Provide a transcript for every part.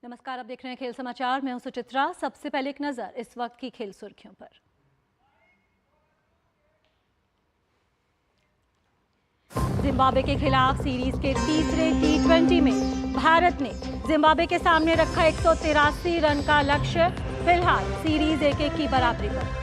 नमस्कार, आप देख रहे हैं खेल समाचार। मैं हूं सुचित्रा। सबसे पहले एक नजर इस वक्त की खेल सुर्खियों पर। जिम्बाब्वे के खिलाफ सीरीज के तीसरे T20 में भारत ने जिम्बाब्वे के सामने रखा 183 रन का लक्ष्य। फिलहाल सीरीज 1-1 की बराबरी पर।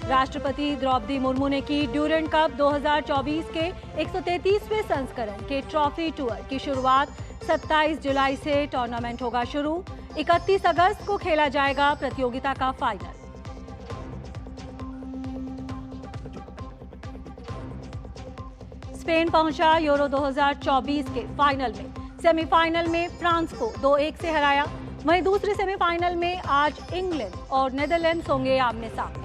राष्ट्रपति द्रौपदी मुर्मू ने की ड्यूरेंट कप 2024 के 133वें संस्करण के ट्रॉफी टूर की शुरुआत। 27 जुलाई से टूर्नामेंट होगा शुरू। 31 अगस्त को खेला जाएगा प्रतियोगिता का फाइनल। स्पेन पहुंचा यूरो 2024 के फाइनल में। सेमीफाइनल में फ्रांस को 2-1 से हराया। वहीं दूसरे सेमीफाइनल में आज इंग्लैंड और नेदरलैंड्स होंगे आमने सामने।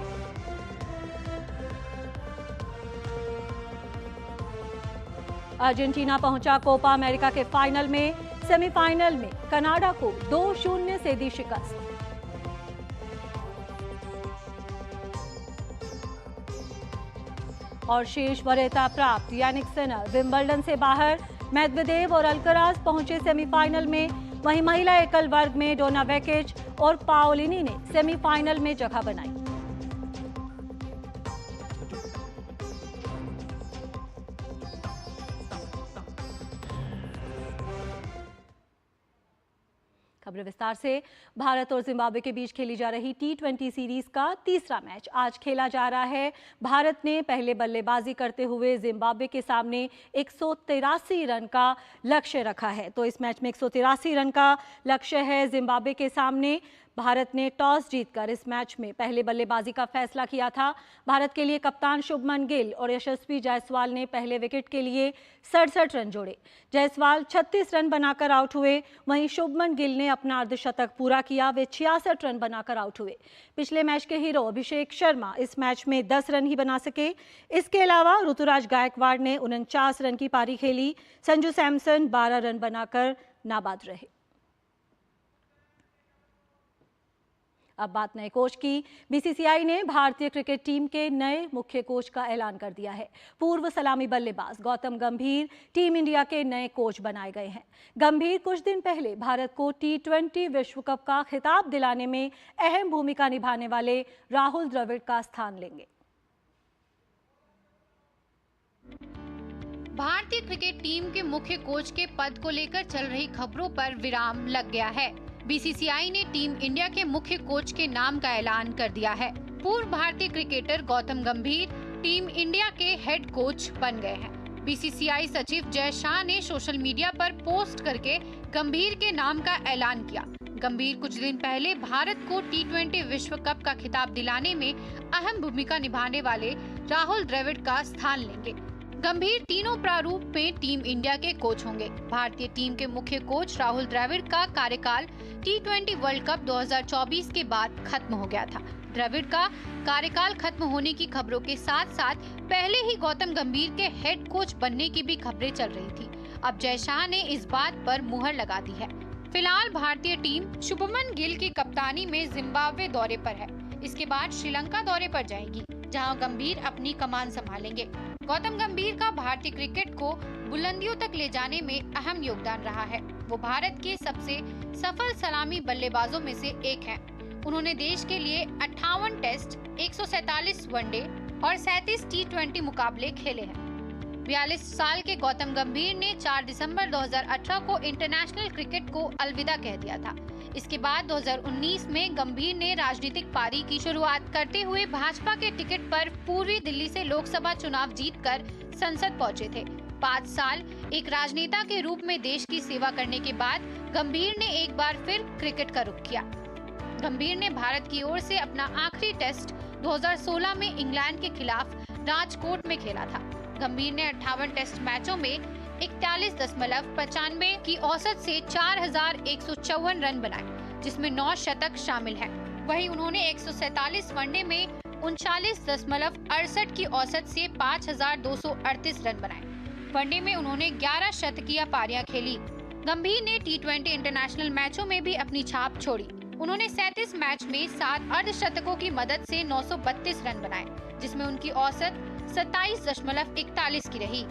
अर्जेंटीना पहुंचा कोपा अमेरिका के फाइनल में। सेमीफाइनल में कनाडा को 2-0 से दी शिकस्त। और शीर्ष वरीयता प्राप्त यानिक सिनर विंबलडन से बाहर। मेदवेदेव और अल्कराज पहुंचे सेमीफाइनल में। वहीं महिला एकल वर्ग में डोना वेकिच और पाओलिनी ने सेमीफाइनल में जगह बनाई। खबरें विस्तार से। भारत और जिम्बाब्वे के बीच खेली जा रही T20 सीरीज का तीसरा मैच आज खेला जा रहा है। भारत ने पहले बल्लेबाजी करते हुए जिम्बाब्वे के सामने 183 रन का लक्ष्य रखा है। तो इस मैच में 183 रन का लक्ष्य है जिम्बाब्वे के सामने। भारत ने टॉस जीतकर इस मैच में पहले बल्लेबाजी का फैसला किया था। भारत के लिए कप्तान शुभमन गिल और यशस्वी जायसवाल ने पहले विकेट के लिए 67 रन जोड़े। जायसवाल 36 रन बनाकर आउट हुए। वहीं शुभमन गिल ने अपना अर्धशतक पूरा किया। वे 66 रन बनाकर आउट हुए। पिछले मैच के हीरो अभिषेक शर्मा इस मैच में 10 रन ही बना सके। इसके अलावा ऋतुराज गायकवाड़ ने 49 रन की पारी खेली। संजू सैमसन 12 रन बनाकर नाबाद रहे। अब बात नए कोच की। बीसीसीआई ने भारतीय क्रिकेट टीम के नए मुख्य कोच का ऐलान कर दिया है। पूर्व सलामी बल्लेबाज गौतम गंभीर टीम इंडिया के नए कोच बनाए गए हैं। गंभीर कुछ दिन पहले भारत को T20 विश्व कप का खिताब दिलाने में अहम भूमिका निभाने वाले राहुल द्रविड़ का स्थान लेंगे। भारतीय क्रिकेट टीम के मुख्य कोच के पद को लेकर चल रही खबरों पर विराम लग गया है। बीसीसीआई ने टीम इंडिया के मुख्य कोच के नाम का ऐलान कर दिया है। पूर्व भारतीय क्रिकेटर गौतम गंभीर टीम इंडिया के हेड कोच बन गए हैं। बीसीसीआई सचिव जय शाह ने सोशल मीडिया पर पोस्ट करके गंभीर के नाम का ऐलान किया। गंभीर कुछ दिन पहले भारत को T20 विश्व कप का खिताब दिलाने में अहम भूमिका निभाने वाले राहुल द्रविड़ का स्थान लेंगे। गंभीर तीनों प्रारूप में टीम इंडिया के कोच होंगे। भारतीय टीम के मुख्य कोच राहुल द्रविड़ का कार्यकाल T20 वर्ल्ड कप 2024 के बाद खत्म हो गया था। द्रविड़ का कार्यकाल खत्म होने की खबरों के साथ साथ पहले ही गौतम गंभीर के हेड कोच बनने की भी खबरें चल रही थी। अब जय शाह ने इस बात पर मुहर लगा दी है। फिलहाल भारतीय टीम शुभमन गिल की कप्तानी में जिम्बाब्वे दौरे पर है। इसके बाद श्रीलंका दौरे पर जाएगी, जहां गंभीर अपनी कमान संभालेंगे। गौतम गंभीर का भारतीय क्रिकेट को बुलंदियों तक ले जाने में अहम योगदान रहा है। वो भारत के सबसे सफल सलामी बल्लेबाजों में से एक हैं। उन्होंने देश के लिए 58 टेस्ट, 147 वनडे और 37 T20 मुकाबले खेले हैं। 42 साल के गौतम गंभीर ने 4 दिसंबर 2018 को इंटरनेशनल क्रिकेट को अलविदा कह दिया था। इसके बाद 2019 में गंभीर ने राजनीतिक पारी की शुरुआत करते हुए भाजपा के टिकट पर पूर्वी दिल्ली से लोकसभा चुनाव जीतकर संसद पहुंचे थे। 5 साल एक राजनेता के रूप में देश की सेवा करने के बाद गंभीर ने एक बार फिर क्रिकेट का रुख किया। गंभीर ने भारत की ओर से अपना आखिरी टेस्ट 2016 में इंग्लैंड के खिलाफ राजकोट में खेला था। गंभीर ने 58 टेस्ट मैचों में 41.95 की औसत से 4154 रन बनाए, जिसमें 9 शतक शामिल हैं। वहीं उन्होंने 147 वनडे में 39.68 की औसत से 5238 रन बनाए। वनडे में उन्होंने 11 शतकीय पारियां खेली। गंभीर ने T20 इंटरनेशनल मैचों में भी अपनी छाप छोड़ी। उन्होंने 37 मैच में 7 अर्धशतकों की मदद से 932 रन बनाए, जिसमें उनकी औसत 27.41 की रही।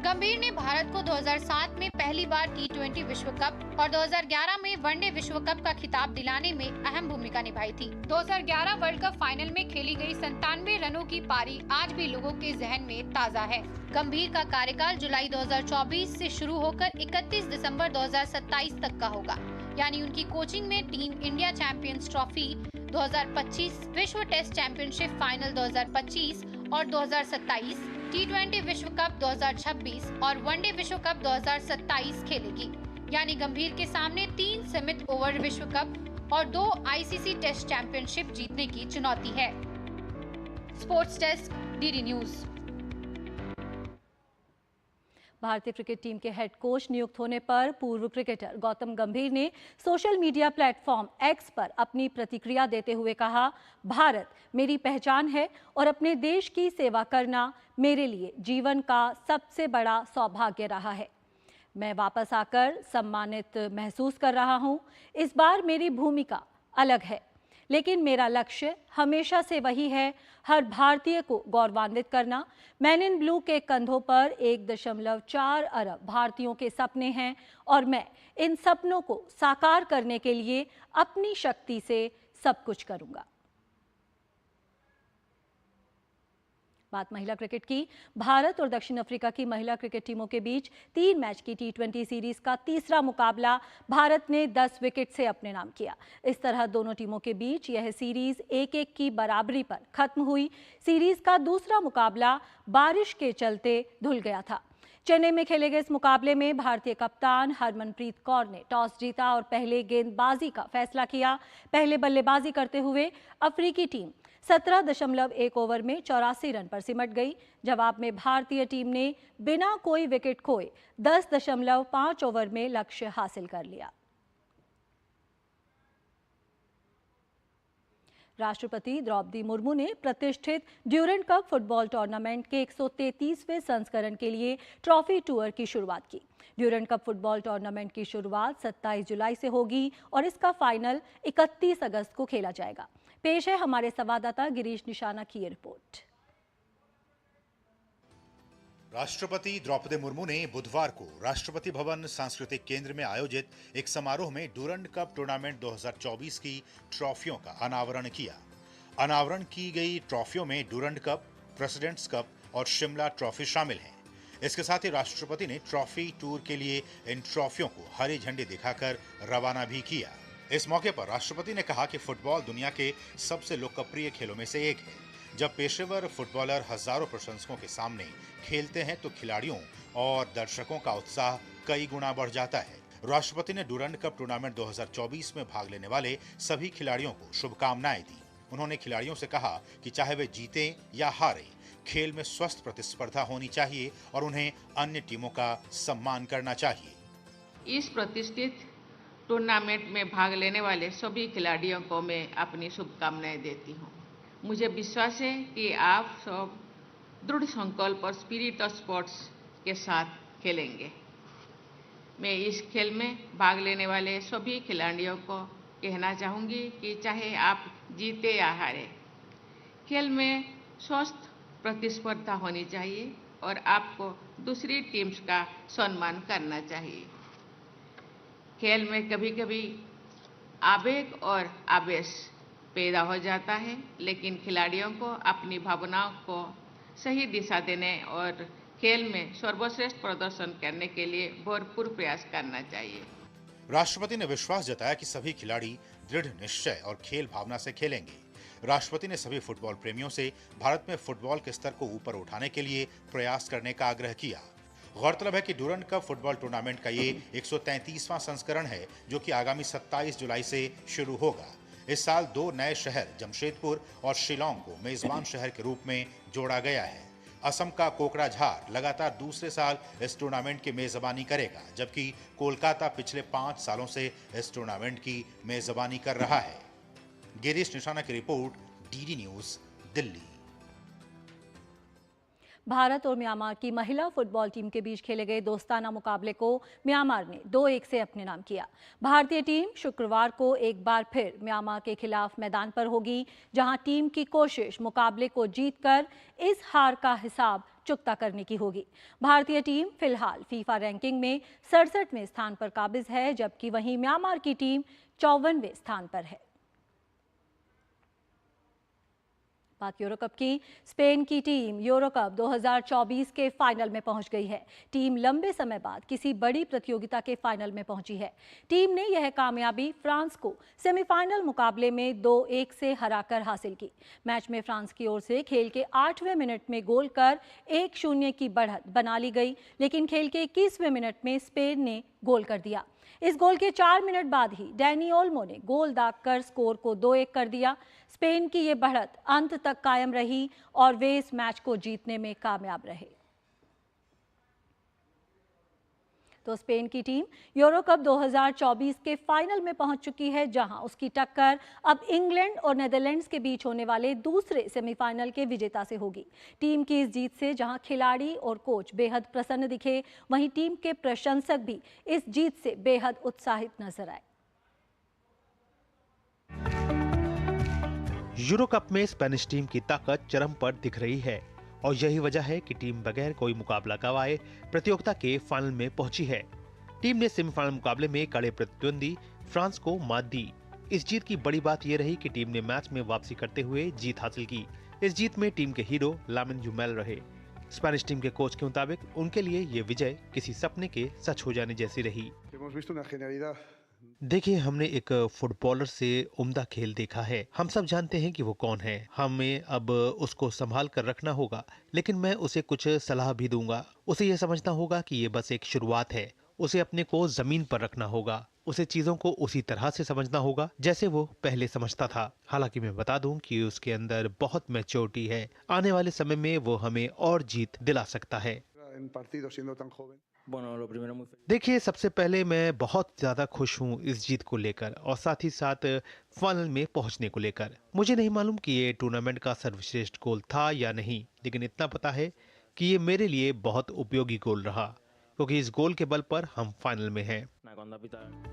गंभीर ने भारत को 2007 में पहली बार T20 विश्व कप और 2011 में वनडे विश्व कप का खिताब दिलाने में अहम भूमिका निभाई थी। 2011 वर्ल्ड कप फाइनल में खेली गई 97 रनों की पारी आज भी लोगों के जहन में ताज़ा है। गंभीर का कार्यकाल जुलाई 2024 से शुरू होकर 31 दिसंबर 2027 तक का होगा, यानी उनकी कोचिंग में टीम इंडिया चैंपियंस ट्रॉफी 2025, विश्व टेस्ट चैंपियनशिप फाइनल 2025 और 2027, T20 विश्व कप 2026 और वनडे विश्व कप 2027 खेलेगी। यानी गंभीर के सामने 3 सीमित ओवर विश्व कप और 2 ICC टेस्ट चैंपियनशिप जीतने की चुनौती है। Sports desk, DD news. भारतीय क्रिकेट टीम के हेड कोच नियुक्त होने पर पूर्व क्रिकेटर गौतम गंभीर ने सोशल मीडिया प्लेटफॉर्म एक्स पर अपनी प्रतिक्रिया देते हुए कहा, भारत मेरी पहचान है और अपने देश की सेवा करना मेरे लिए जीवन का सबसे बड़ा सौभाग्य रहा है। मैं वापस आकर सम्मानित महसूस कर रहा हूं। इस बार मेरी भूमिका अलग है, लेकिन मेरा लक्ष्य हमेशा से वही है, हर भारतीय को गौरवान्वित करना। मैन इन ब्लू के कंधों पर 1.4 अरब भारतीयों के सपने हैं और मैं इन सपनों को साकार करने के लिए अपनी शक्ति से सब कुछ करूंगा। बात महिला क्रिकेट की। भारत और दक्षिण अफ्रीका की महिला क्रिकेट टीमों के बीच 3 मैच की T20 सीरीज का तीसरा मुकाबला भारत ने 10 विकेट से अपने नाम किया। इस तरह दोनों टीमों के बीच यह सीरीज 1-1 की बराबरी पर खत्म हुई। सीरीज का दूसरा मुकाबला बारिश के चलते धुल गया था। चेन्नई में खेले गए इस मुकाबले में भारतीय कप्तान हरमनप्रीत कौर ने टॉस जीता और पहले गेंदबाजी का फैसला किया। पहले बल्लेबाजी करते हुए अफ्रीकी टीम 17.1 ओवर में 84 रन पर सिमट गई। जवाब में भारतीय टीम ने बिना कोई विकेट खोए 10.5 ओवर में लक्ष्य हासिल कर लिया। राष्ट्रपति द्रौपदी मुर्मू ने प्रतिष्ठित ड्यूरेंट कप फुटबॉल टूर्नामेंट के 133वें संस्करण के लिए ट्रॉफी टूर की शुरुआत की। ड्यूरेंट कप फुटबॉल टूर्नामेंट की शुरुआत 27 जुलाई से होगी और इसका फाइनल 31 अगस्त को खेला जाएगा। पेश है हमारे संवाददाता गिरीश निशाना की ये रिपोर्ट। राष्ट्रपति द्रौपदी मुर्मू ने बुधवार को राष्ट्रपति भवन सांस्कृतिक केंद्र में आयोजित एक समारोह में ड्यूरेंट कप टूर्नामेंट 2024 की ट्रॉफियों का अनावरण किया। अनावरण की गई ट्रॉफियों में ड्यूरेंट कप, प्रेसिडेंट्स कप और शिमला ट्रॉफी शामिल हैं। इसके साथ ही राष्ट्रपति ने ट्रॉफी टूर के लिए इन ट्रॉफियों को हरी झंडी दिखाकर रवाना भी किया। इस मौके पर राष्ट्रपति ने कहा कि फुटबॉल दुनिया के सबसे लोकप्रिय खेलों में से एक है। जब पेशेवर फुटबॉलर हजारों प्रशंसकों के सामने खेलते हैं तो खिलाड़ियों और दर्शकों का उत्साह कई गुना बढ़ जाता है। राष्ट्रपति ने ड्यूरेंट कप टूर्नामेंट 2024 में भाग लेने वाले सभी खिलाड़ियों को शुभकामनाएं दी। उन्होंने खिलाड़ियों से कहा कि चाहे वे जीतें या हारें, खेल में स्वस्थ प्रतिस्पर्धा होनी चाहिए और उन्हें अन्य टीमों का सम्मान करना चाहिए। इस प्रतिष्ठित टूर्नामेंट में भाग लेने वाले सभी खिलाड़ियों को मैं अपनी शुभकामनाएं देती हूं। मुझे विश्वास है कि आप सब दृढ़ संकल्प और स्पिरिट ऑफ स्पोर्ट्स के साथ खेलेंगे। मैं इस खेल में भाग लेने वाले सभी खिलाड़ियों को कहना चाहूँगी कि चाहे आप जीते या हारे, खेल में स्वस्थ प्रतिस्पर्धा होनी चाहिए और आपको दूसरी टीम्स का सम्मान करना चाहिए। खेल में कभी कभी आवेग और आवेश पैदा हो जाता है, लेकिन खिलाड़ियों को अपनी भावनाओं को सही दिशा देने और खेल में सर्वश्रेष्ठ प्रदर्शन करने के लिए भरपूर प्रयास करना चाहिए। राष्ट्रपति ने विश्वास जताया कि सभी खिलाड़ी दृढ़ निश्चय और खेल भावना से खेलेंगे। राष्ट्रपति ने सभी फुटबॉल प्रेमियों से भारत में फुटबॉल के स्तर को ऊपर उठाने के लिए प्रयास करने का आग्रह किया। गौरतलब है कि ड्यूरेंट कप फुटबॉल टूर्नामेंट का ये 133वां संस्करण है, जो कि आगामी 27 जुलाई से शुरू होगा। इस साल 2 नए शहर जमशेदपुर और शिलोंग को मेजबान शहर के रूप में जोड़ा गया है। असम का कोकराझार लगातार दूसरे साल इस टूर्नामेंट की मेजबानी करेगा, जबकि कोलकाता पिछले 5 सालों से इस टूर्नामेंट की मेजबानी कर रहा है। गिरीश निशाना की report, DD news, Delhi. Bharat और म्यांमार की महिला फुटबॉल टीम के बीच खेले गए दोस्ताना मुकाबले को म्यांमार ने 2-1 से अपने नाम किया। भारतीय टीम शुक्रवार को एक बार फिर म्यांमार के खिलाफ मैदान पर होगी, जहां टीम की कोशिश मुकाबले को जीतकर इस हार का हिसाब चुकता करने की होगी। भारतीय टीम फिलहाल फीफा रैंकिंग में 67वें स्थान पर काबिज है, जबकि वहीं म्यांमार की टीम 54वें स्थान पर है। बात यूरो कप की। स्पेन की टीम यूरो कप 2024 के फाइनल में पहुंच गई है। टीम लंबे समय बाद किसी बड़ी प्रतियोगिता के फाइनल में पहुंची है। टीम ने यह कामयाबी फ्रांस को सेमीफाइनल मुकाबले में 2-1 से हराकर हासिल की। मैच में फ्रांस की ओर से खेल के 8वें मिनट में गोल कर 1-0 की बढ़त बना ली गई, लेकिन खेल के 21वें मिनट में स्पेन ने गोल कर दिया। इस गोल के 4 मिनट बाद ही डैनी ओल्मो ने गोल दागकर स्कोर को 2-1 कर दिया। स्पेन की ये बढ़त अंत तक कायम रही और वे इस मैच को जीतने में कामयाब रहे। तो स्पेन की टीम यूरो कप 2024 के फाइनल में पहुंच चुकी है, जहां उसकी टक्कर अब इंग्लैंड और नेदरलैंड्स के बीच होने वाले दूसरे सेमीफाइनल के विजेता से होगी। टीम की इस जीत से जहां खिलाड़ी और कोच बेहद प्रसन्न दिखे, वहीं टीम के प्रशंसक भी इस जीत से बेहद उत्साहित नजर आए। यूरो कप में स्पेनिश टीम की ताकत चरम पर दिख रही है और यही वजह है कि टीम बगैर कोई मुकाबला गंवाए प्रतियोगिता के फाइनल में पहुंची है। टीम ने सेमीफाइनल मुकाबले में कड़े प्रतिद्वंदी फ्रांस को मात दी। इस जीत की बड़ी बात यह रही कि टीम ने मैच में वापसी करते हुए जीत हासिल की। इस जीत में टीम के हीरो लामिन यामाल रहे। स्पेनिश टीम के कोच के मुताबिक उनके लिए ये विजय किसी सपने के सच हो जाने जैसी रही। देखिए, हमने एक फुटबॉलर से उम्दा खेल देखा है। हम सब जानते हैं कि वो कौन है। हमें अब उसको संभाल कर रखना होगा, लेकिन मैं उसे कुछ सलाह भी दूंगा। उसे ये समझना होगा कि ये बस एक शुरुआत है। उसे अपने को जमीन पर रखना होगा। उसे चीजों को उसी तरह से समझना होगा जैसे वो पहले समझता था। हालांकि मैं बता दूं कि उसके अंदर बहुत मैच्योरिटी है। आने वाले समय में वो हमें और जीत दिला सकता है। देखिए, सबसे पहले मैं बहुत ज्यादा खुश हूँ इस जीत को लेकर और साथ ही साथ फाइनल में पहुंचने को लेकर। मुझे नहीं मालूम कि ये टूर्नामेंट का सर्वश्रेष्ठ गोल था या नहीं, लेकिन इतना पता है कि ये मेरे लिए बहुत उपयोगी गोल रहा, क्योंकि इस गोल के बल पर हम फाइनल में हैं।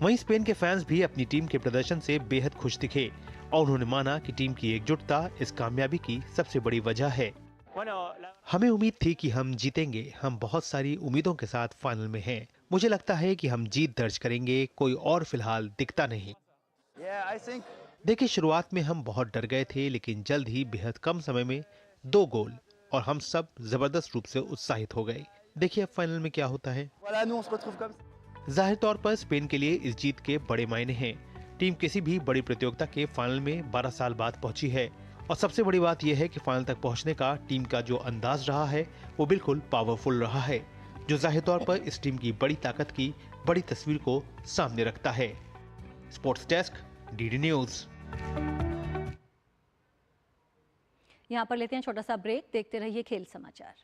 वहीं स्पेन के फैंस भी अपनी टीम के प्रदर्शन से बेहद खुश दिखे और उन्होंने माना कि टीम की एकजुटता इस कामयाबी की सबसे बड़ी वजह है। हमें उम्मीद थी कि हम जीतेंगे। हम बहुत सारी उम्मीदों के साथ फाइनल में हैं। मुझे लगता है कि हम जीत दर्ज करेंगे। कोई और फिलहाल दिखता नहीं। देखिए, शुरुआत में हम बहुत डर गए थे, लेकिन जल्द ही बेहद कम समय में 2 गोल और हम सब जबरदस्त रूप से उत्साहित हो गए। देखिए अब फाइनल में क्या होता है। जाहिर तौर पर स्पेन के लिए इस जीत के बड़े मायने हैं। टीम किसी भी बड़ी प्रतियोगिता के फाइनल में 12 साल बाद पहुंची है और सबसे बड़ी बात यह है कि फाइनल तक पहुंचने का टीम का जो अंदाज रहा है वो बिल्कुल पावरफुल रहा है, जो जाहिर तौर पर इस टीम की बड़ी ताकत की बड़ी तस्वीर को सामने रखता है। Sports desk, DD news. यहाँ पर लेते हैं छोटा सा ब्रेक, देखते रहिए खेल समाचार।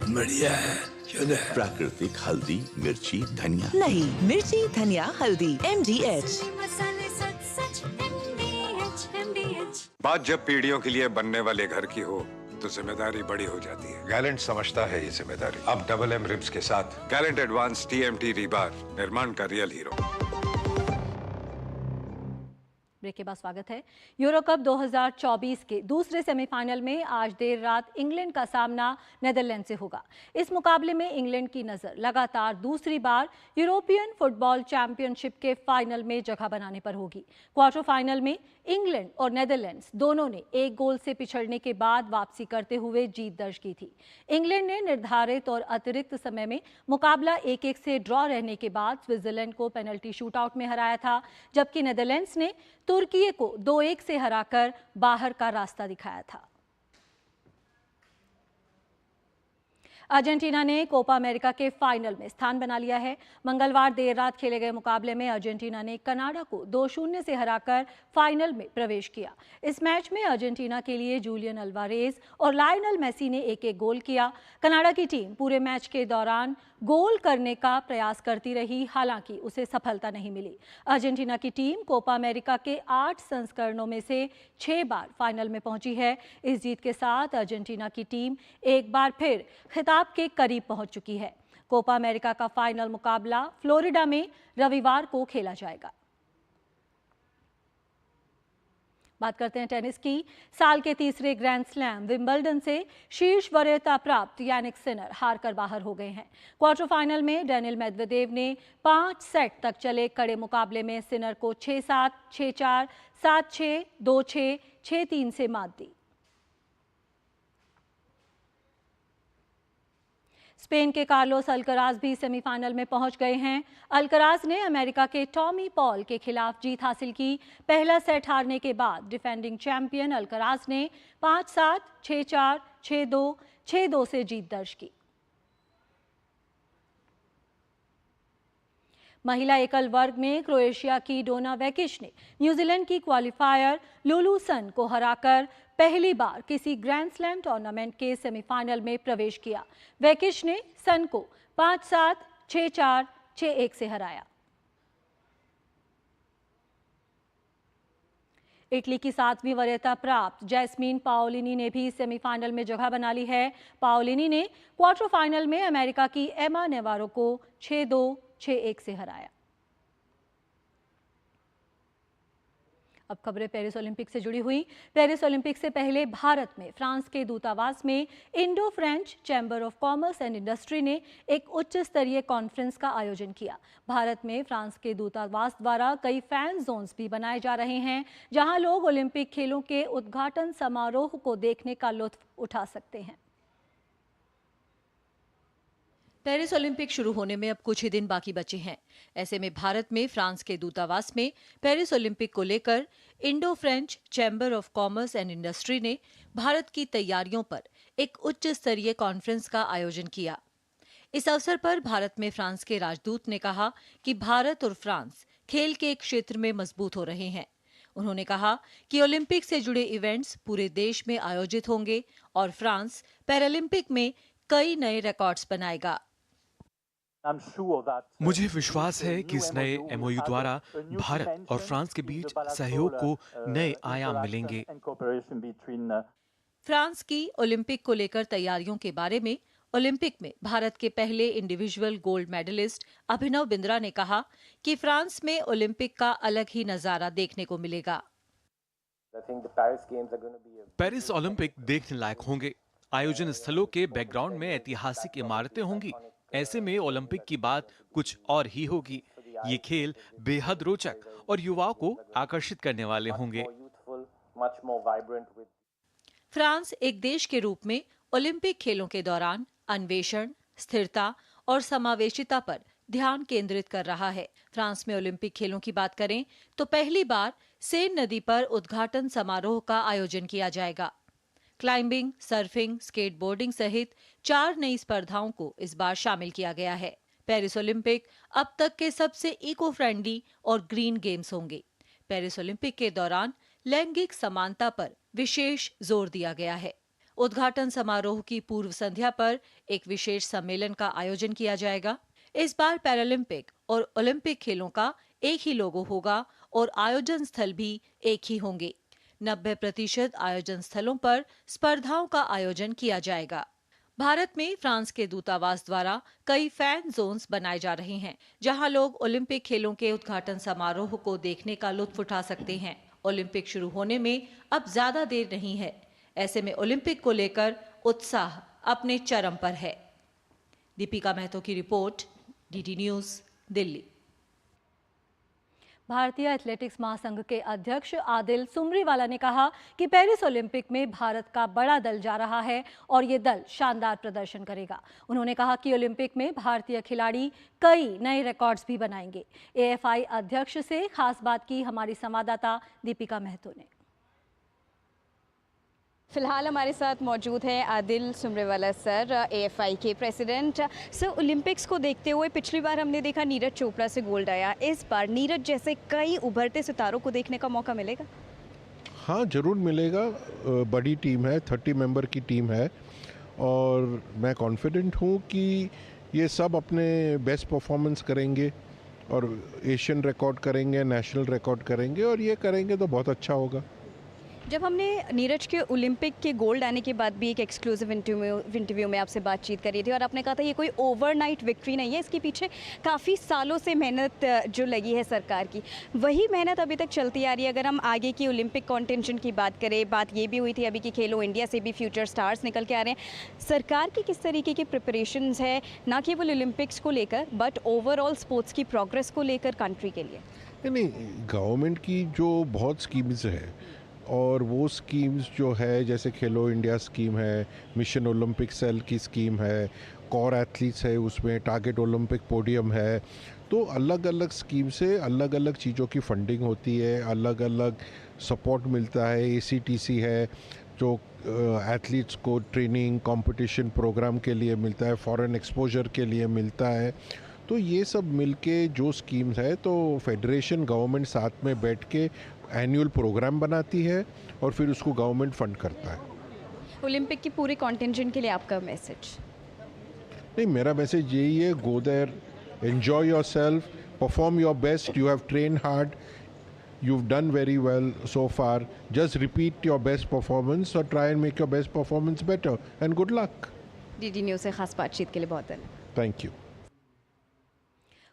बढ़िया है, क्यों है? प्राकृतिक हल्दी, मिर्ची, धनिया नहीं, मिर्ची, धनिया, हल्दी, MDH। बात जब पीढ़ियों के लिए बनने वाले घर की हो तो जिम्मेदारी बड़ी हो जाती है। गैलेंट समझता है ये जिम्मेदारी। अब डबल M रिब्स के साथ गैलेंट एडवांस TMT रीबार, निर्माण का रियल हीरो। ब्रेक के बाद स्वागत है। यूरो कप 2024 के दूसरे सेमीफाइनल में आज देर रात इंग्लैंड का सामना नेदरलैंड से होगा। इस मुकाबले में इंग्लैंड की नजर लगातार दूसरी बार यूरोपियन फुटबॉल चैंपियनशिप के फाइनल में जगह बनाने पर होगी। क्वार्टर फाइनल में इंग्लैंड और नेदरलैंड्स दोनों ने 1 गोल से पिछड़ने के बाद वापसी करते हुए जीत दर्ज की थी। इंग्लैंड ने निर्धारित और अतिरिक्त समय में मुकाबला 1-1 से ड्रॉ रहने के बाद स्विट्जरलैंड को पेनल्टी शूटआउट में हराया था, जबकि नेदरलैंड्स ने तुर्की को 2-1 से हराकर बाहर का रास्ता दिखाया था। अर्जेंटीना ने कोपा अमेरिका के फाइनल में स्थान बना लिया है। मंगलवार देर रात खेले गए मुकाबले में अर्जेंटीना ने कनाडा को 2-0 से हराकर फाइनल में प्रवेश किया। इस मैच में अर्जेंटीना के लिए जूलियन अल्वारेज और लायनल मेसी ने 1-1 गोल किया। कनाडा की टीम पूरे मैच के दौरान गोल करने का प्रयास करती रही, हालांकि उसे सफलता नहीं मिली। अर्जेंटीना की टीम कोपा अमेरिका के 8 संस्करणों में से 6 बार फाइनल में पहुंची है। इस जीत के साथ अर्जेंटीना की टीम एक बार फिर खिताब के करीब पहुंच चुकी है। कोपा अमेरिका का फाइनल मुकाबला फ्लोरिडा में रविवार को खेला जाएगा। बात करते हैं टेनिस की। साल के तीसरे ग्रैंड स्लैम विंबलडन से शीर्ष वरीयता प्राप्त यानिक सिनर हारकर बाहर हो गए हैं। क्वार्टर फाइनल में डेनियल मेदवेदेव ने 5 सेट तक चले कड़े मुकाबले में सिनर को 6-7, 6-4, 7-6, 2-6, 6-3 से मात दी। स्पेन के कार्लोस अल्कराज भी सेमीफाइनल में पहुंच गए हैं। अल्कराज ने अमेरिका के टॉमी पॉल के खिलाफ जीत हासिल की। पहला सेट हारने के बाद डिफेंडिंग चैंपियन अल्कराज ने 5-7, 6-4, 6-2, 6-2 से जीत दर्ज की। महिला एकल वर्ग में क्रोएशिया की डोना वेकिच ने न्यूजीलैंड की क्वालिफायर लुलू सन को हराकर पहली बार किसी ग्रैंड स्लैम टूर्नामेंट के सेमीफाइनल में प्रवेश किया। वेकिच ने सन को 5-7, 6-4, 6-1 से हराया। इटली की 7वीं वरीयता प्राप्त जैस्मीन पाओलिनी ने भी सेमीफाइनल में जगह बना ली है। पाओलिनी ने क्वार्टर फाइनल में अमेरिका की एमा नेवारो को 6-2, 6-1 से हराया। अब खबरें पेरिस ओलंपिक से जुड़ी हुई। पेरिस ओलंपिक से पहले भारत में फ्रांस के दूतावास में Indo French chamber of commerce and industry ने एक उच्च स्तरीय कॉन्फ्रेंस का आयोजन किया। भारत में फ्रांस के दूतावास द्वारा कई फैन जोन्स भी बनाए जा रहे हैं, जहां लोग ओलंपिक खेलों के उद्घाटन समारोह को देखने का लुत्फ उठा सकते हैं। पेरिस ओलंपिक शुरू होने में अब कुछ ही दिन बाकी बचे हैं। ऐसे में भारत में फ्रांस के दूतावास में पेरिस ओलंपिक को लेकर Indo French chamber of commerce and industry ने भारत की तैयारियों पर एक उच्च स्तरीय कॉन्फ्रेंस का आयोजन किया। इस अवसर पर भारत में फ्रांस के राजदूत ने कहा कि भारत और फ्रांस खेल के क्षेत्र में मजबूत हो रहे हैं। उन्होंने कहा कि ओलंपिक से जुड़े इवेंट्स पूरे देश में आयोजित होंगे और फ्रांस पैरालंपिक में कई नए रिकॉर्ड्स बनाएगा। मुझे विश्वास है कि इस नए एमओयू द्वारा भारत और फ्रांस के बीच सहयोग को नए आयाम मिलेंगे। फ्रांस की ओलंपिक को लेकर तैयारियों के बारे में ओलंपिक में भारत के पहले individual gold medallist Abhinav Bindra ने कहा कि फ्रांस में ओलंपिक का अलग ही नजारा देखने को मिलेगा। पेरिस ओलंपिक देखने लायक होंगे। आयोजन स्थलों के बैकग्राउंड में ऐतिहासिक इमारतें होंगी। ऐसे में ओलंपिक की बात कुछ और ही होगी। ये खेल बेहद रोचक और युवाओं को आकर्षित करने वाले होंगे। फ्रांस एक देश के रूप में ओलंपिक खेलों के दौरान अन्वेषण, स्थिरता और समावेशिता पर ध्यान केंद्रित कर रहा है। फ्रांस में ओलंपिक खेलों की बात करें तो पहली बार सेन नदी पर उद्घाटन समारोह का आयोजन किया जाएगा। क्लाइंबिंग, सर्फिंग, स्केटबोर्डिंग सहित 4 नई स्पर्धाओं को इस बार शामिल किया गया है। पेरिस ओलंपिक अब तक के सबसे इको फ्रेंडली और ग्रीन गेम्स होंगे। पेरिस ओलंपिक के दौरान लैंगिक समानता पर विशेष जोर दिया गया है। उद्घाटन समारोह की पूर्व संध्या पर एक विशेष सम्मेलन का आयोजन किया जाएगा। इस बार पैरालंपिक और ओलंपिक खेलों का एक ही लोगो होगा और आयोजन स्थल भी एक ही होंगे। 90% आयोजन स्थलों पर स्पर्धाओं का आयोजन किया जाएगा। भारत में फ्रांस के दूतावास द्वारा कई फैन जोन्स बनाए जा रहे हैं, जहां लोग ओलंपिक खेलों के उद्घाटन समारोह को देखने का लुत्फ उठा सकते हैं। ओलंपिक शुरू होने में अब ज्यादा देर नहीं है। ऐसे में ओलंपिक को लेकर उत्साह अपने चरम पर है। दीपिका महतो की रिपोर्ट, डीडी न्यूज, दिल्ली। भारतीय एथलेटिक्स महासंघ के अध्यक्ष आदिल सुमरीवाला ने कहा कि पेरिस ओलंपिक में भारत का बड़ा दल जा रहा है और ये दल शानदार प्रदर्शन करेगा। उन्होंने कहा कि ओलंपिक में भारतीय खिलाड़ी कई नए रिकॉर्ड्स भी बनाएंगे। एएफआई अध्यक्ष से खास बात की हमारी संवाददाता दीपिका महतो ने। फिलहाल हमारे साथ मौजूद है आदिल सुमरीवाला सर, एएफआई के प्रेसिडेंट। सर, ओलंपिक्स को देखते हुए पिछली बार हमने देखा नीरज चोपड़ा से गोल्ड आया, इस बार नीरज जैसे कई उभरते सितारों को देखने का मौका मिलेगा? हाँ, ज़रूर मिलेगा। बड़ी टीम है, 30 मेंबर की टीम है और मैं कॉन्फिडेंट हूँ कि ये सब अपने बेस्ट परफॉर्मेंस करेंगे और एशियन रिकॉर्ड करेंगे, नेशनल रिकॉर्ड करेंगे, और ये करेंगे तो बहुत अच्छा होगा। जब हमने नीरज के ओलंपिक के गोल्ड आने के बाद भी एक एक्सक्लूसिव इंटरव्यू में आपसे बातचीत करी थी और आपने कहा था ये कोई ओवरनाइट विक्ट्री नहीं है, इसके पीछे काफ़ी सालों से मेहनत जो लगी है सरकार की, वही मेहनत अभी तक चलती आ रही है। अगर हम आगे की ओलंपिक कॉन्टेंजेंट की बात करें, बात ये भी हुई थी अभी कि खेलो इंडिया से भी फ्यूचर स्टार्स निकल के आ रहे हैं, सरकार की किस तरीके की प्रिपरेशंस है ना केवल ओलंपिक्स को लेकर बट ओवरऑल स्पोर्ट्स की प्रोग्रेस को लेकर कंट्री के लिए? नहीं, गवर्नमेंट की जो बहुत स्कीम्स है और वो स्कीम्स जो है जैसे खेलो इंडिया स्कीम है, मिशन ओलंपिक सेल की स्कीम है, कोर एथलीट्स है, उसमें टारगेट ओलंपिक पोडियम है, तो अलग अलग स्कीम से अलग अलग चीज़ों की फंडिंग होती है, अलग अलग सपोर्ट मिलता है। ACTC है जो एथलीट्स को ट्रेनिंग कंपटीशन प्रोग्राम के लिए मिलता है, फॉरेन एक्सपोजर के लिए मिलता है। तो ये सब मिलके जो स्कीम्स है तो फेडरेशन गवर्नमेंट साथ में बैठ के एनुअल प्रोग्राम बनाती है और फिर उसको गवर्नमेंट फंड करता है। ओलंपिक की पूरे कॉन्टेंजेंट के लिए आपका मैसेज? नहीं, मेरा मैसेज यही है, go there, enjoy yourself, perform your best, you have train hard, you've done very well so far, just repeat your best performance or try and make your best performance better, and good luck. DD news से खास बातचीत के लिए बहुत धन्यवाद। Thank you.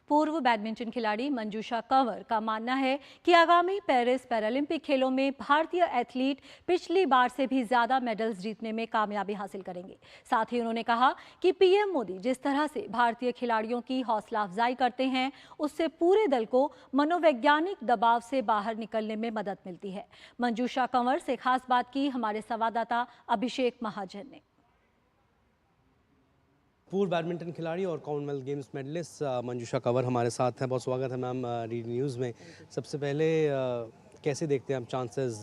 पूर्व badminton खिलाड़ी मंजूषा कंवर का मानना है कि आगामी पेरिस पैरालंपिक खेलों में भारतीय एथलीट पिछली बार से भी ज्यादा मेडल्स जीतने में कामयाबी हासिल करेंगे। साथ ही उन्होंने कहा कि पीएम मोदी जिस तरह से भारतीय खिलाड़ियों की हौसला अफजाई करते हैं, उससे पूरे दल को मनोवैज्ञानिक दबाव से बाहर निकलने में मदद मिलती है। मंजूषा कंवर से खास बात की हमारे संवाददाता अभिषेक महाजन ने। पूर्व बैडमिंटन खिलाड़ी और कॉमनवेल्थ गेम्स मेडलिस्ट मंजूषा कंवर हमारे साथ हैं। बहुत स्वागत है मैम डीडी न्यूज़ में। सबसे पहले कैसे देखते हैं आप चांसेस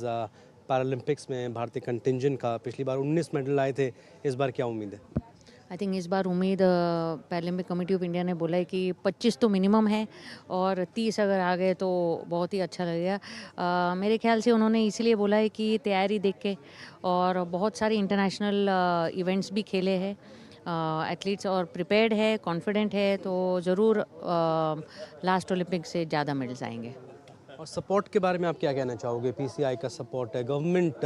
पैरालंपिक्स में भारतीय कंटिंजेंट का? पिछली बार 19 मेडल आए थे, इस बार क्या उम्मीद है? आई थिंक इस बार उम्मीद पैरालंपिक कमेटी ऑफ इंडिया ने बोला है कि 25 तो मिनिमम है और 30 अगर आ गए तो बहुत ही अच्छा लगेगा। मेरे ख्याल से उन्होंने इसलिए बोला है कि तैयारी देख के, और बहुत सारे इंटरनेशनल इवेंट्स भी खेले हैं एथलीट्स और प्रिपेयर्ड है, कॉन्फिडेंट है, तो ज़रूर लास्ट ओलंपिक से ज़्यादा मेडल्स आएंगे। और सपोर्ट के बारे में आप क्या कहना चाहोगे? PCI का सपोर्ट है, गवर्नमेंट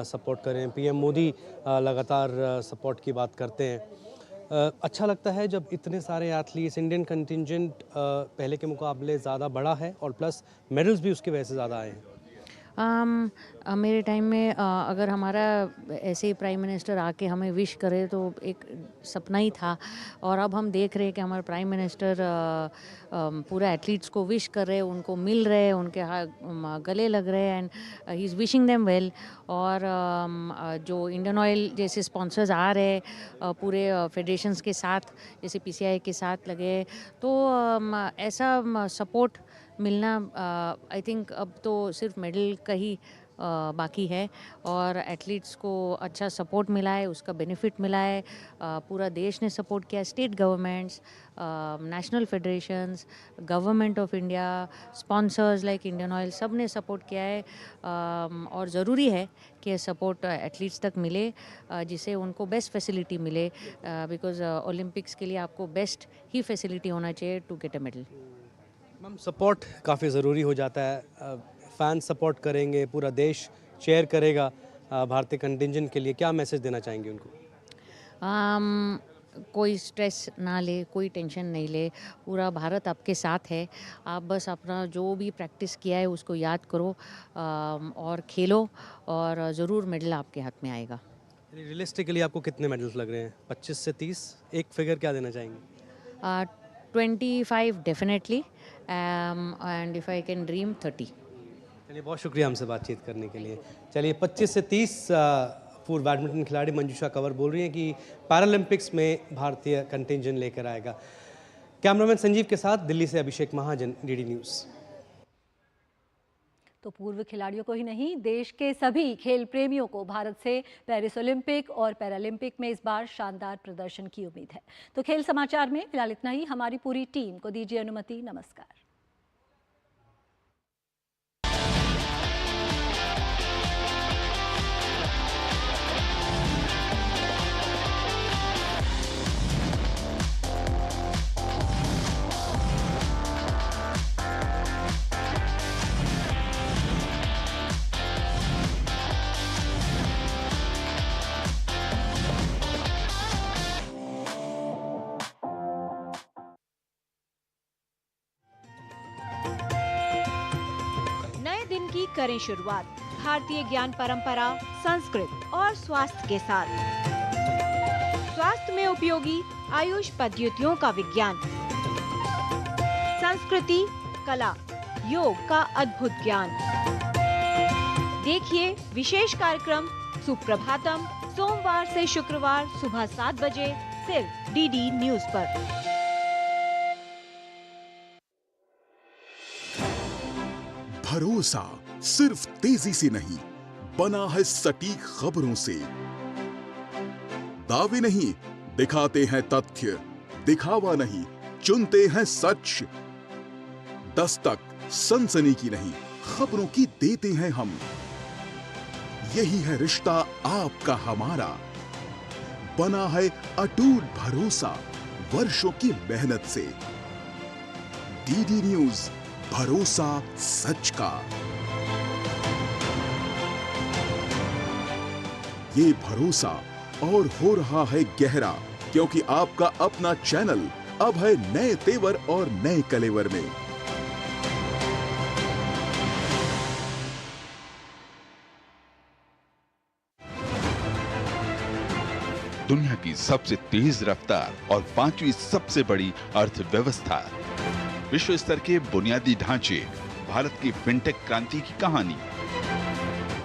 सपोर्ट करें, PM मोदी लगातार सपोर्ट की बात करते हैं। अच्छा लगता है जब इतने सारे एथलीट्स, इंडियन कंटिंजेंट पहले के मुकाबले ज़्यादा बड़ा है और प्लस मेडल्स भी उसकी वजह से ज़्यादा आए हैं। मेरे टाइम में अगर हमारा ऐसे ही प्राइम मिनिस्टर आके हमें विश करे तो एक सपना ही था, और अब हम देख रहे हैं कि हमारे प्राइम मिनिस्टर पूरा एथलीट्स को विश कर रहे हैं, उनको मिल रहे हैं, उनके गले लग रहे हैं, and he is wishing them well. और जो इंडियन ऑयल जैसे स्पॉन्सर्स आ रहे हैं पूरे फेडरेशंस के साथ, जैसे PCI के साथ लगे, तो ऐसा सपोर्ट मिलना आई थिंक अब तो सिर्फ मेडल का ही बाकी है, और एथलीट्स को अच्छा सपोर्ट मिला है, उसका बेनिफिट मिला है। पूरा देश ने सपोर्ट किया, state governments, national federations, government of India, sponsors like Indian oil, सब ने सपोर्ट किया है। और ज़रूरी है कि सपोर्ट एथलीट्स तक मिले, जिससे उनको बेस्ट फैसिलिटी मिले, बिकॉज ओलंपिक्स के लिए आपको बेस्ट ही फैसिलिटी होना चाहिए to get a medal. Ma'am, support काफ़ी ज़रूरी हो जाता है, फैन सपोर्ट करेंगे, पूरा देश चेयर करेगा भारतीय कंटिंजेंट के लिए, क्या मैसेज देना चाहेंगे उनको? कोई स्ट्रेस ना ले, कोई टेंशन नहीं ले, पूरा भारत आपके साथ है। आप बस अपना जो भी प्रैक्टिस किया है उसको याद करो और खेलो, और ज़रूर मेडल आपके हाथ में आएगा। रियलिस्टिकली आपको कितने मेडल्स लग रहे हैं? 25 से 30, एक फिगर क्या देना चाहेंगे? 25 definitely, and if I can dream 30। चलिए, बहुत शुक्रिया हमसे बातचीत करने के लिए। चलिए, 25 से 30 पूर्व बैडमिंटन खिलाड़ी मंजूषा कंवर बोल रही हैं कि पैरालंपिक्स में भारतीय कंटिंजेंट लेकर आएगा। कैमरामैन संजीव के साथ दिल्ली से अभिषेक महाजन, डीडी न्यूज़। तो पूर्व खिलाड़ियों को ही नहीं, देश के सभी खेल प्रेमियों को भारत से पेरिस ओलंपिक और पैरालंपिक में इस बार शानदार प्रदर्शन की उम्मीद है। तो खेल समाचार में फिलहाल इतना ही। हमारी पूरी टीम को दीजिए अनुमति। नमस्कार। करें शुरुआत भारतीय ज्ञान परंपरा, संस्कृत और स्वास्थ्य के साथ। स्वास्थ्य में उपयोगी आयुष पद्धतियों का विज्ञान, संस्कृति, कला, योग का अद्भुत ज्ञान। देखिए विशेष कार्यक्रम सुप्रभातम सोमवार से शुक्रवार सुबह 7 बजे सिर्फ डीडी न्यूज पर। भरोसा सिर्फ तेजी से नहीं, बना है सटीक खबरों से। दावे नहीं, दिखाते हैं तथ्य, दिखावा नहीं, चुनते हैं सच। दस्तक सनसनी की नहीं, खबरों की देते हैं हम। यही है रिश्ता आपका हमारा, बना है अटूट भरोसा वर्षों की मेहनत से। डीडी न्यूज, भरोसा सच का। ये भरोसा और हो रहा है गहरा, क्योंकि आपका अपना चैनल अब है नए तेवर और नए कलेवर में। दुनिया की सबसे तेज रफ्तार और 5वीं सबसे बड़ी अर्थव्यवस्था, विश्व स्तर के बुनियादी ढांचे, भारत की फिनटेक क्रांति की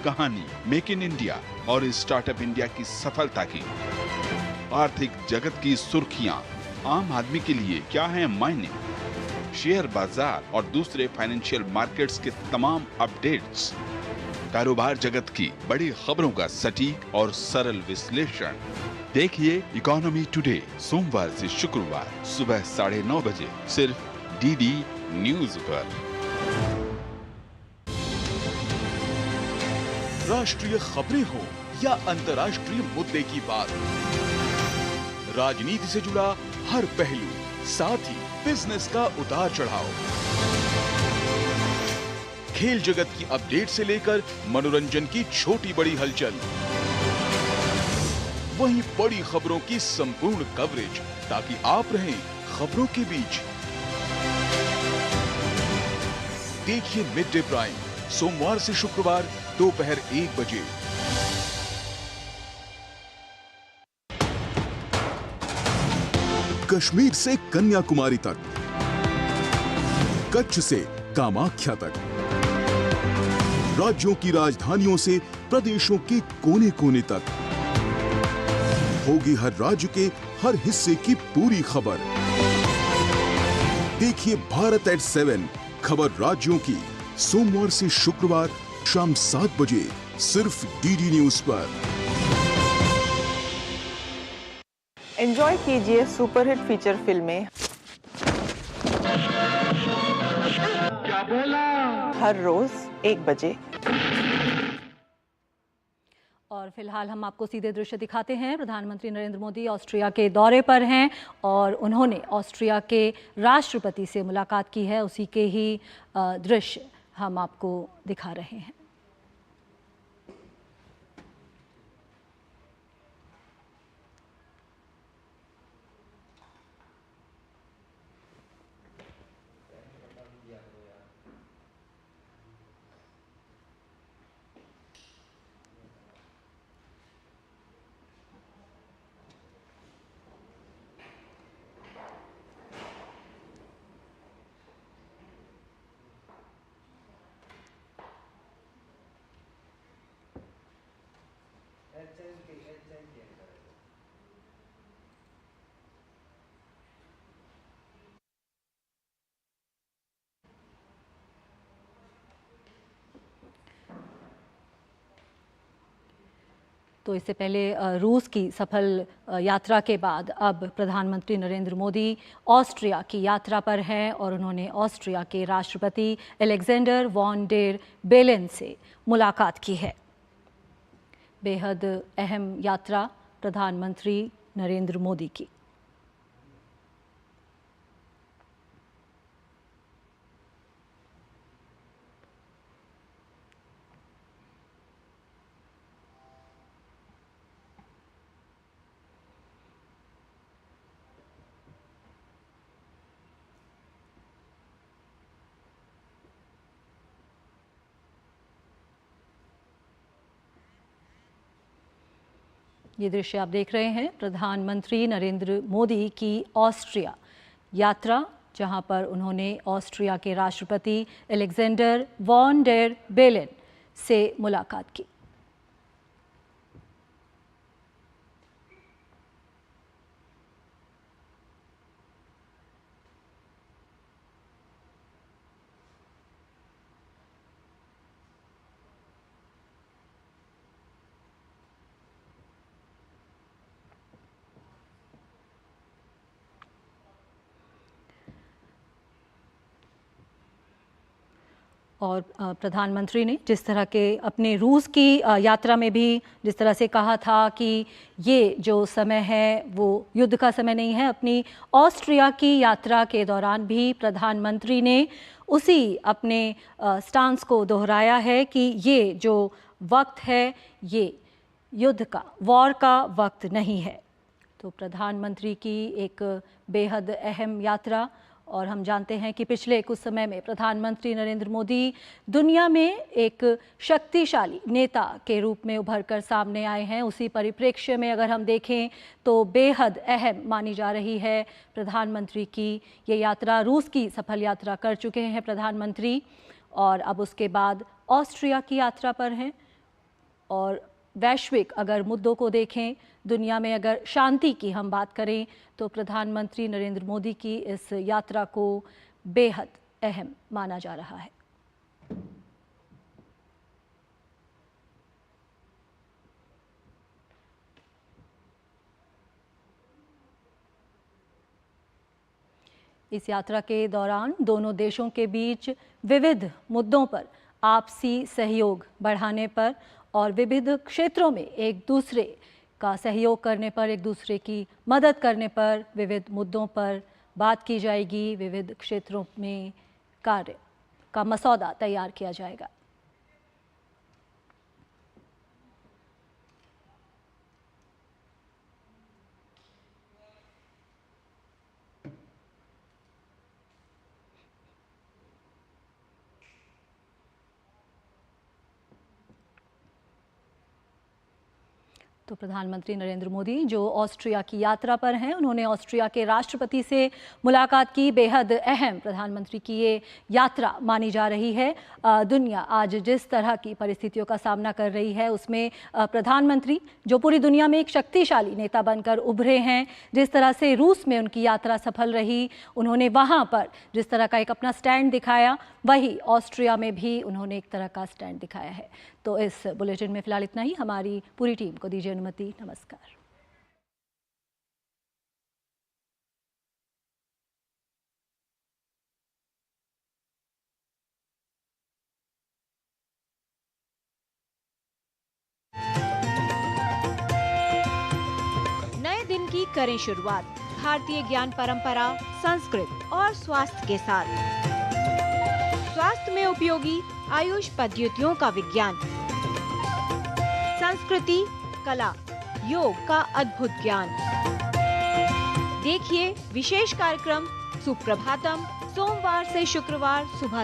कहानी मेक इन इंडिया और स्टार्टअप इंडिया की सफलता की। आर्थिक जगत की सुर्खियां, आम आदमी के लिए क्या है मायने, शेयर बाजार और दूसरे फाइनेंशियल मार्केट्स के तमाम अपडेट्स, कारोबार जगत की बड़ी खबरों का सटीक और सरल विश्लेषण। देखिए इकोनॉमी टुडे सोमवार से शुक्रवार सुबह 9:30 बजे सिर्फ डीडी न्यूज पर। राष्ट्रीय खबरें हो या अंतर्राष्ट्रीय मुद्दे की बात, राजनीति से जुड़ा हर पहलू, साथ ही बिजनेस का उतार चढ़ाव, खेल जगत की अपडेट से लेकर मनोरंजन की छोटी बड़ी हलचल, वहीं बड़ी खबरों की संपूर्ण कवरेज, ताकि आप रहें खबरों के बीच। देखिए मिड डे प्राइम सोमवार से शुक्रवार दोपहर 1 बजे। कश्मीर से कन्याकुमारी तक, कच्छ से कामाख्या तक, राज्यों की राजधानियों से प्रदेशों के कोने कोने तक, होगी हर राज्य के हर हिस्से की पूरी खबर। देखिए भारत एट 7 खबर राज्यों की सोमवार से शुक्रवार शाम 7 बजे सिर्फ डीडी न्यूज पर। एंजॉय कीजिए सुपरहिट फीचर फिल्में क्या बोला हर रोज 1 बजे। और फिलहाल हम आपको सीधे दृश्य दिखाते हैं। प्रधानमंत्री नरेंद्र मोदी ऑस्ट्रिया के दौरे पर हैं और उन्होंने ऑस्ट्रिया के राष्ट्रपति से मुलाकात की है। उसी के ही दृश्य हम आपको दिखा रहे हैं। तो इससे पहले रूस की सफल यात्रा के बाद अब प्रधानमंत्री नरेंद्र मोदी ऑस्ट्रिया की यात्रा पर हैं और उन्होंने ऑस्ट्रिया के राष्ट्रपति अलेक्जेंडर वॉन डेर बेलेन से मुलाकात की है। बेहद अहम यात्रा प्रधानमंत्री नरेंद्र मोदी की। ये दृश्य आप देख रहे हैं प्रधानमंत्री नरेंद्र मोदी की ऑस्ट्रिया यात्रा, जहां पर उन्होंने ऑस्ट्रिया के राष्ट्रपति अलेक्जेंडर वॉन डेर बेलेन से मुलाकात की। और प्रधानमंत्री ने जिस तरह के अपने रूस की यात्रा में भी जिस तरह से कहा था कि ये जो समय है वो युद्ध का समय नहीं है, अपनी ऑस्ट्रिया की यात्रा के दौरान भी प्रधानमंत्री ने उसी अपने स्टांस को दोहराया है कि ये जो वक्त है ये युद्ध का, वॉर का वक्त नहीं है। तो प्रधानमंत्री की एक बेहद अहम यात्रा, और हम जानते हैं कि पिछले कुछ समय में प्रधानमंत्री नरेंद्र मोदी दुनिया में एक शक्तिशाली नेता के रूप में उभर कर सामने आए हैं। उसी परिप्रेक्ष्य में अगर हम देखें तो बेहद अहम मानी जा रही है प्रधानमंत्री की ये यात्रा। रूस की सफल यात्रा कर चुके हैं प्रधानमंत्री और अब उसके बाद ऑस्ट्रिया की यात्रा पर हैं। और वैश्विक अगर मुद्दों को देखें, दुनिया में अगर शांति की हम बात करें तो प्रधानमंत्री नरेंद्र मोदी की इस यात्रा को बेहद अहम माना जा रहा है। इस यात्रा के दौरान दोनों देशों के बीच विविध मुद्दों पर आपसी सहयोग बढ़ाने पर और विविध क्षेत्रों में एक दूसरे का सहयोग करने पर, एक दूसरे की मदद करने पर, विविध मुद्दों पर बात की जाएगी। विविध क्षेत्रों में कार्य का मसौदा तैयार किया जाएगा। तो प्रधानमंत्री नरेंद्र मोदी जो ऑस्ट्रिया की यात्रा पर हैं, उन्होंने ऑस्ट्रिया के राष्ट्रपति से मुलाकात की। बेहद अहम प्रधानमंत्री की ये यात्रा मानी जा रही है। दुनिया आज जिस तरह की परिस्थितियों का सामना कर रही है उसमें प्रधानमंत्री जो पूरी दुनिया में एक शक्तिशाली नेता बनकर उभरे हैं, जिस तरह से रूस में उनकी यात्रा सफल रही, उन्होंने वहाँ पर जिस तरह का एक अपना स्टैंड दिखाया, वही ऑस्ट्रिया में भी उन्होंने एक तरह का स्टैंड दिखाया है। तो इस बुलेटिन में फिलहाल इतना ही। हमारी पूरी टीम को दीजिए अनुमति। नमस्कार। नए दिन की करें शुरुआत भारतीय ज्ञान परंपरा, संस्कृत और स्वास्थ्य के साथ। स्वास्थ्य में उपयोगी आयुष पद्धतियों का विज्ञान, संस्कृति, कला, योग का अद्भुत ज्ञान। देखिए विशेष कार्यक्रम सुप्रभातम सोमवार से शुक्रवार सुबह